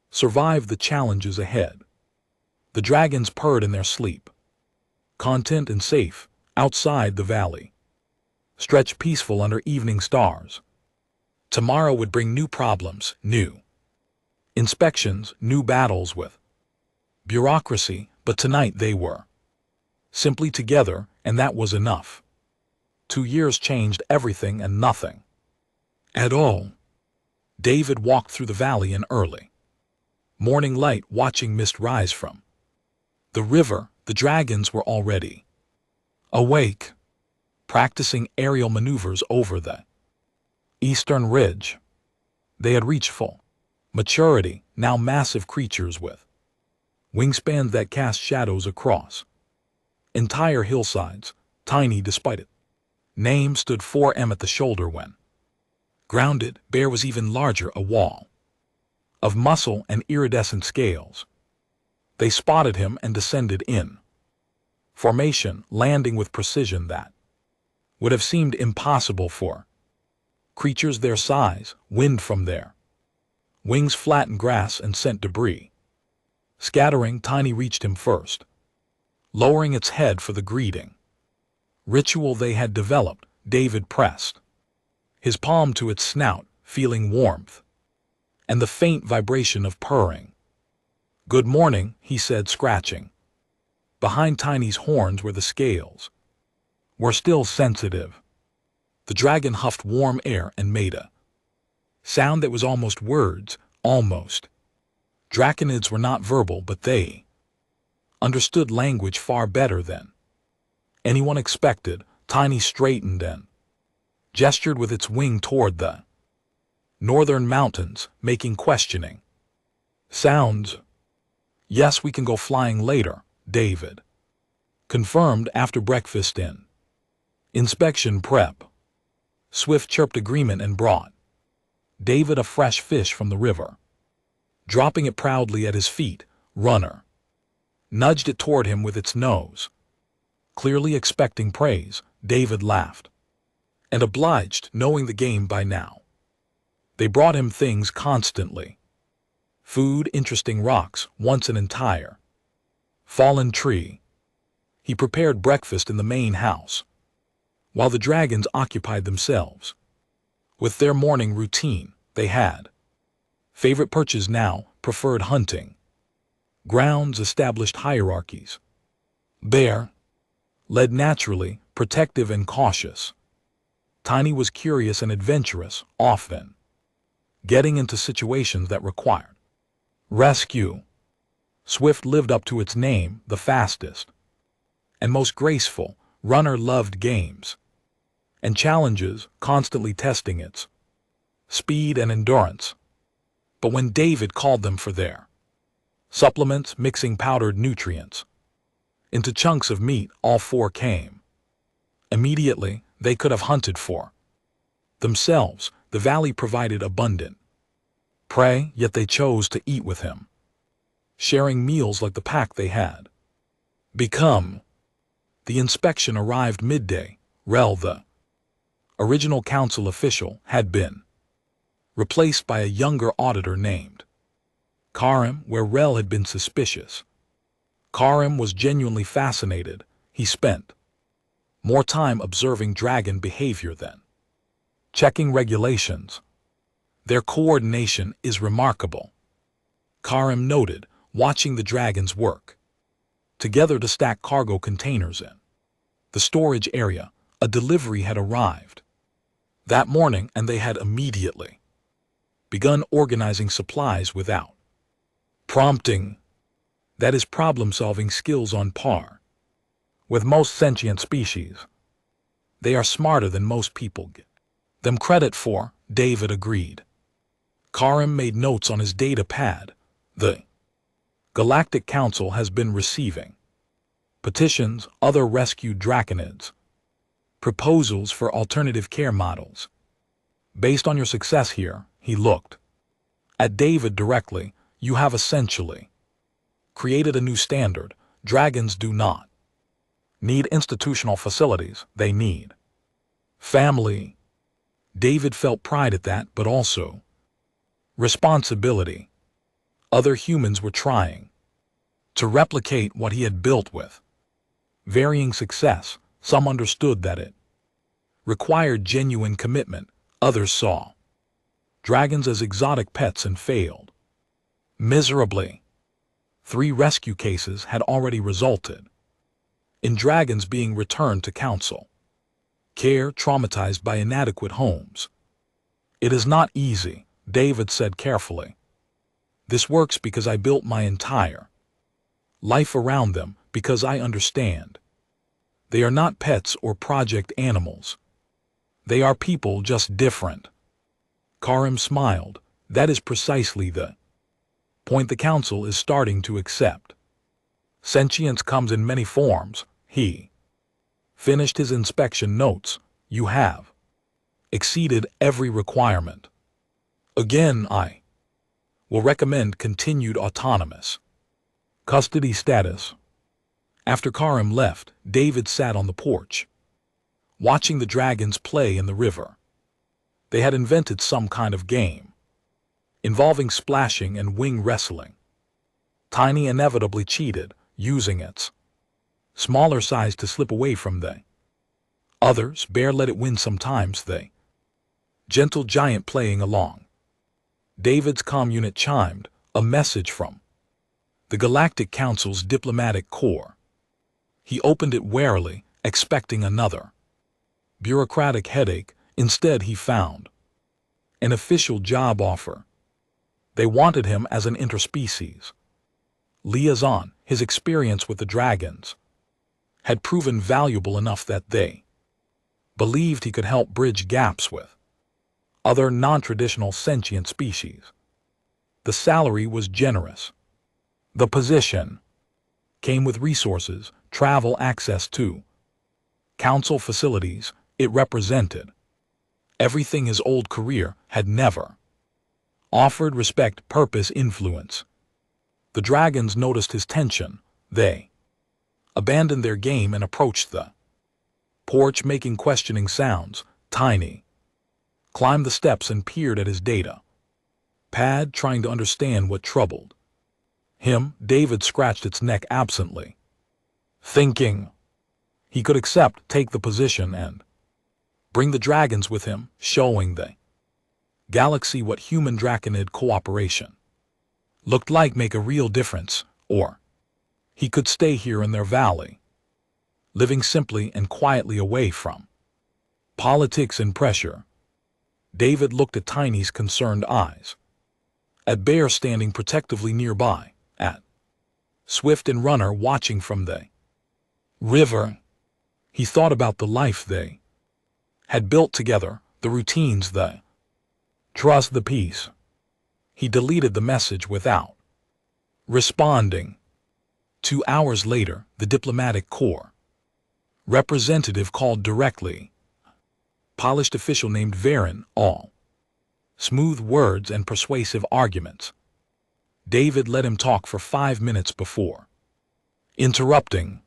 survive the challenges ahead. The dragons purred in their sleep, content and safe, outside the valley, stretched peaceful under evening stars. Tomorrow would bring new problems, new inspections, new battles with bureaucracy, but tonight they were simply together, and that was enough. 2 years changed everything and nothing at all. David walked through the valley in early Morning light watching mist rise from the river. The dragons were already awake, practicing aerial maneuvers over the eastern ridge. They had reached full maturity, now massive creatures with wingspans that cast shadows across entire hillsides, tiny despite it. Name stood 4M at the shoulder when grounded. Bear was even larger, a wall of muscle and iridescent scales. They spotted him and descended in formation, landing with precision that would have seemed impossible for creatures their size. Wind from their wings flattened grass and sent debris scattering. Tiny reached him first, lowering its head for the greeting ritual they had developed. David pressed his palm to its snout, feeling warmth and the faint vibration of purring. "Good morning," he said, scratching behind Tiny's horns where the scales were still sensitive. The dragon huffed warm air and made a sound that was almost words, almost. Draconids were not verbal, but they understood language far better than anyone expected. Tiny straightened and gestured with its wing toward the northern mountains, making questioning sounds. "Yes, we can go flying later," David confirmed after breakfast in inspection prep. Swift chirped agreement and brought David a fresh fish from the river. Dropping it proudly at his feet, Runner nudged it toward him with its nose. Clearly expecting praise, David laughed and obliged, knowing the game by now. They brought him things constantly. Food, interesting rocks, once an entire fallen tree. He prepared breakfast in the main house, while the dragons occupied themselves with their morning routine. They had favorite perches now, preferred hunting grounds, established hierarchies. Bear led naturally, protective and cautious. Tiny was curious and adventurous, often getting into situations that required rescue. Swift lived up to its name, the fastest and most graceful. Runner loved games and challenges, constantly testing its speed and endurance. But when David called them for their supplements, mixing powdered nutrients into chunks of meat, all four came immediately. They could have hunted for themselves. The valley provided abundant prey, yet they chose to eat with him, sharing meals like the pack they had become. The inspection arrived midday. Rel, the original council official, had been replaced by a younger auditor named Karim, where Rel had been suspicious. Karim was genuinely fascinated. He spent more time observing dragon behavior than checking regulations. Their coordination is remarkable, Karim noted, watching the dragons work together to stack cargo containers in the storage area. A delivery had arrived that morning, and they had immediately begun organizing supplies without prompting. That is problem-solving skills on par with most sentient species. They are smarter than most people give them credit for, David agreed. Karim made notes on his data pad. The Galactic Council has been receiving petitions, other rescued draconids, proposals for alternative care models. Based on your success here, he looked at David directly, you have essentially created a new standard. Dragons do not need institutional facilities, they need family. David felt pride at that, but also responsibility. Other humans were trying to replicate what he had built with varying success. Some understood that it required genuine commitment. Others saw dragons as exotic pets and failed miserably. 3 rescue cases had already resulted in dragons being returned to council care, traumatized by inadequate homes. It is not easy, David said carefully. This works because I built my entire life around them, because I understand. They are not pets or project animals. They are people, just different. Karim smiled. That is precisely the point the council is starting to accept. Sentience comes in many forms. He finished his inspection notes. You have exceeded every requirement. Again, I will recommend continued autonomous custody status. After Karim left, David sat on the porch, watching the dragons play in the river. They had invented some kind of game involving splashing and wing wrestling. Tiny inevitably cheated, using its smaller size to slip away from the others. Bear let it win sometimes. The gentle giant playing along. David's comm unit chimed, a message from the Galactic Council's diplomatic corps. He opened it warily, expecting another bureaucratic headache. Instead, he found an official job offer. They wanted him as an interspecies liaison. His experience with the dragons had proven valuable enough that they believed he could help bridge gaps with other non-traditional sentient species. The salary was generous. The position came with resources, travel, access to council facilities. It represented everything his old career had never offered: respect, purpose, influence. The dragons noticed his tension. They abandoned their game and approached the porch, making questioning sounds. Tiny climbed the steps and peered at his data pad, trying to understand what troubled him. David scratched its neck absently, thinking he could take the position and bring the dragons with him, showing the galaxy what human draconid cooperation looked like, make a real difference. Or he could stay here in their valley, living simply and quietly away from politics and pressure. David looked at Tiny's concerned eyes, at Bear standing protectively nearby, at Swift and Runner watching from the river. He thought about the life they had built together, the routines, the trust, the peace. He deleted the message without responding. 2 hours later, the diplomatic corps representative called directly. Polished official named Varen, all smooth words and persuasive arguments. David let him talk for 5 minutes before interrupting.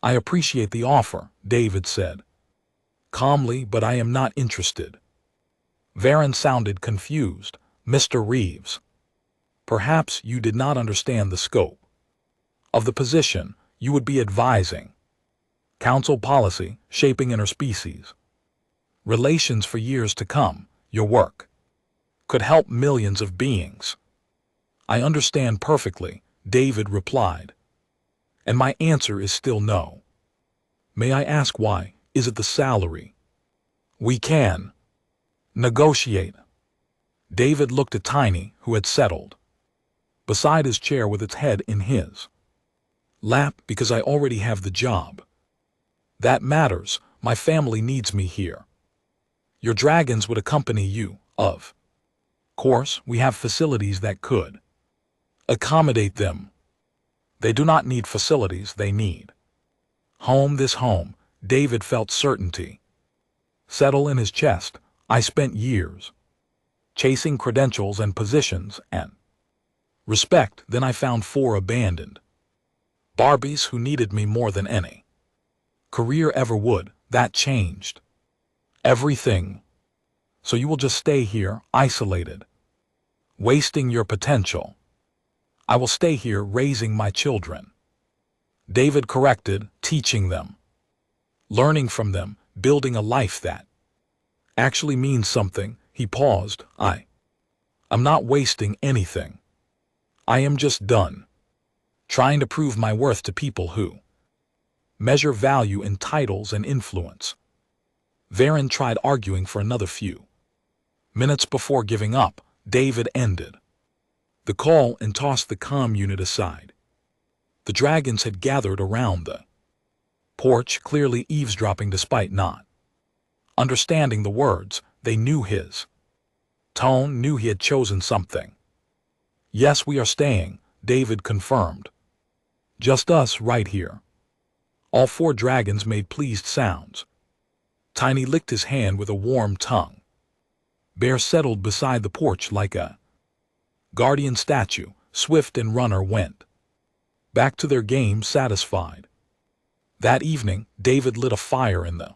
I appreciate the offer, David said calmly, but I am not interested. Varen sounded confused. Mr. Reeves, perhaps you did not understand the scope of the position. You would be advising council policy, shaping interspecies relations for years to come. Your work could help millions of beings. I understand perfectly, David replied. And my answer is still no. May I ask why? Is it the salary? We can negotiate. David looked at Tiny, who had settled beside his chair with its head in his lap. Because I already have the job. That matters. My family needs me here. Your dragons would accompany you. Of course, we have facilities that could accommodate them. They do not need facilities, they need home. This home, David felt certainty settle in his chest. I spent years chasing credentials and positions and respect. Then I found 4 abandoned Barbies who needed me more than any career ever would. That changed everything. So you will just stay here, isolated, wasting your potential. I will stay here raising my children. David corrected, teaching them, learning from them, building a life that actually means something. He paused. I'm not wasting anything. I am just done trying to prove my worth to people who measure value in titles and influence. Varen tried arguing for another few minutes before giving up. David ended the call and tossed the comm unit aside. The dragons had gathered around the porch, clearly eavesdropping despite not understanding the words. They knew his tone, knew he had chosen something. "Yes, we are staying," David confirmed. "Just us right here." All four dragons made pleased sounds. Tiny licked his hand with a warm tongue. Bear settled beside the porch like a guardian statue. Swift and Runner went back to their game satisfied. That evening, David lit a fire in the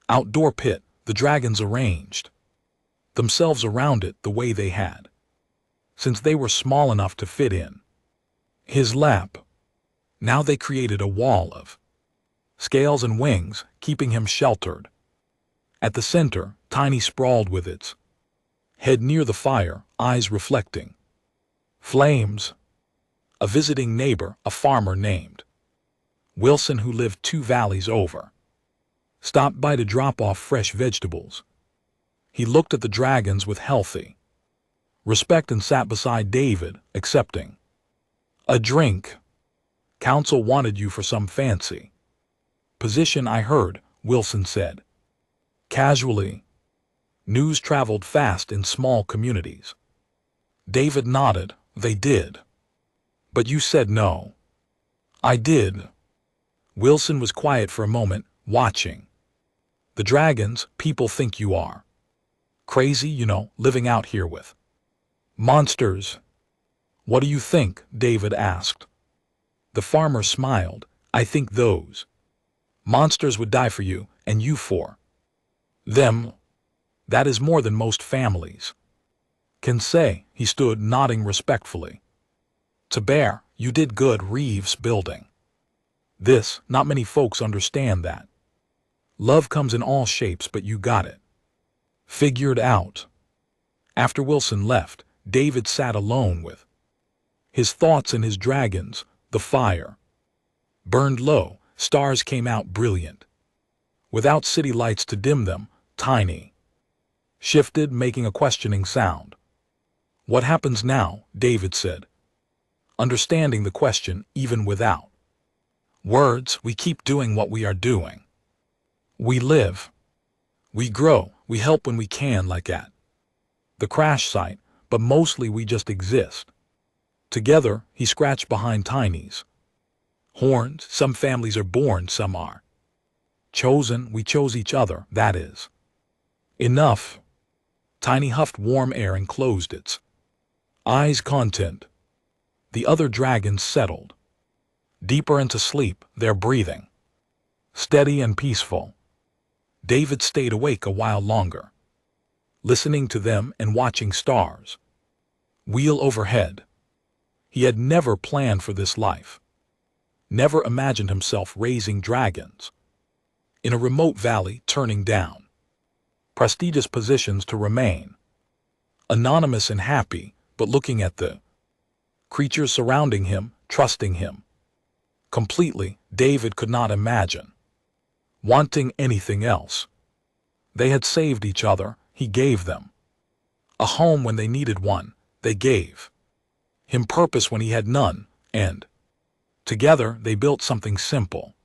outdoor pit. The dragons arranged themselves around it the way they had, since they were small enough to fit in his lap. Now they created a wall of scales and wings, keeping him sheltered. At the center, Tiny sprawled with its head near the fire, eyes reflecting flames. A visiting neighbor, a farmer named Wilson who lived 2 valleys over, stopped by to drop off fresh vegetables. He looked at the dragons with healthy respect and sat beside David, accepting a drink. "Council wanted you for some fancy position, I heard," Wilson said casually. News traveled fast in small communities. David nodded. "They did. But you said no." "I did." Wilson was quiet for a moment, watching. "The dragons, people think you are crazy, living out here with monsters." "What do you think?" David asked. The farmer smiled. "I think those monsters would die for you, and you for them. That is more than most families can say." He stood, nodding respectfully. "To Bear, you did good, Reeves building this. Not many folks understand that. Love comes in all shapes, but you got it figured out." After Wilson left, David sat alone with his thoughts and his dragons. The fire burned low. Stars came out brilliant, without city lights to dim them. Tiny shifted, making a questioning sound. "What happens now?" David said, understanding the question even without words. "We keep doing what we are doing. We live. We grow. We help when we can, like at the crash site, but mostly we just exist together." He scratched behind Tiny's horns. "Some families are born, some are chosen. We chose each other, that is enough." Tiny huffed warm air and closed its eyes. Content. The other dragons settled deeper into sleep, their breathing steady and peaceful. David stayed awake a while longer, listening to them and watching stars wheel overhead. He had never planned for this life, never imagined himself raising dragons in a remote valley, turning down prestigious positions to remain anonymous and happy, but looking at the creatures surrounding him, trusting him completely. David could not imagine wanting anything else. They had saved each other. He gave them a home when they needed one. They gave him purpose when he had none, and together they built something simple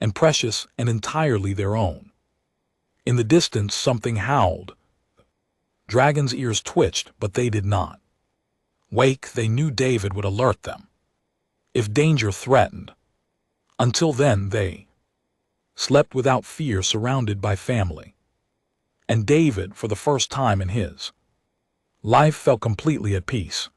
and precious and entirely their own. In the distance, something howled. Dragon's ears twitched, but they did not wake. They knew David would alert them if danger threatened. Until then, they slept without fear, surrounded by family. And David, for the first time in his life, felt completely at peace.